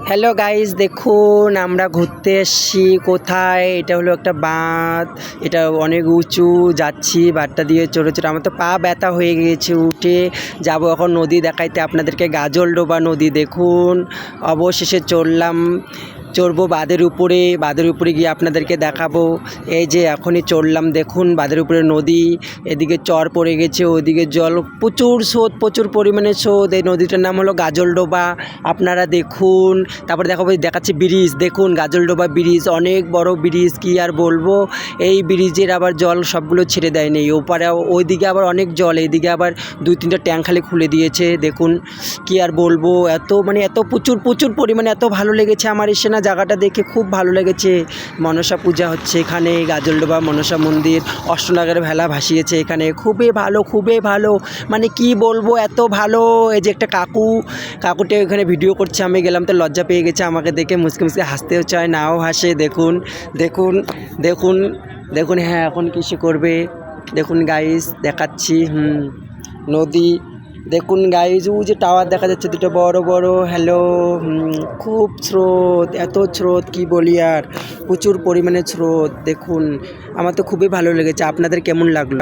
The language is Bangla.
হ্যালো গাইস, দেখুন আমরা ঘুরতে এসেছি কোথায়। এটা হলো একটা বাঁধ, এটা অনেক উঁচু। যাচ্ছি বাঁধটা দিয়ে চড়ে চড়ে, আমার তো পা ব্যথা হয়ে গিয়েছে। উঠে যাব এখন নদী দেখাইতে আপনাদেরকে, গাজলডোবা নদী। দেখুন অবশেষে চড়বো বাঁধের উপরে গিয়ে আপনাদেরকে দেখাবো। এই যে এখনই চড়লাম, দেখুন বাঁধের উপরে নদী, এদিকে চর পড়ে গেছে, ওইদিকে জল প্রচুর স্রোত, প্রচুর পরিমাণে স্রোত। এই নদীটার নাম হলো গাজলডোবা, আপনারা দেখুন। তারপরে দেখাচ্ছি ব্রিজ, দেখুন গাজলডোবা ব্রিজ, অনেক বড় ব্রিজ, কি আর বলবো। এই ব্রিজের আবার জল সবগুলো ছেড়ে দেয়নি, ওপারে ওইদিকে আবার অনেক জল, এইদিকে আবার 2-3টা ট্যাঙ্ক খালি খুলে দিয়েছে। দেখুন কি আর বলবো, এত প্রচুর পরিমাণে এত ভালো লেগেছে আমার এসে না, জায়গাটা দেখে খুব ভালো লেগেছে। মনসা পূজা হচ্ছে এখানে, গাজলডোবা মনসা মন্দির, অষ্টনাগের ভেলা ভাসিয়েছে এখানে, খুবই ভালো, মানে কি বলবো, এত ভালো। এই যে একটা কাকুটা এখানে ভিডিও করছে, আমি গেলাম তো লজ্জা পেয়ে গেছে, আমাকে দেখে মুসকে হাসতেও চায়, নাও হাসে। দেখুন হ্যাঁ, এখন কিছু করবে। দেখুন গাইস দেখাচ্ছি, নদী দেখুন গাইজ, ও যে টাওয়ার দেখা যাচ্ছে দুটো বড়। হ্যালো, খুব স্রোত, এত স্রোত কি বলি আর, প্রচুর পরিমাণে স্রোত। দেখুন আমার তো খুবই ভালো লেগেছে, আপনাদের কেমন লাগলো?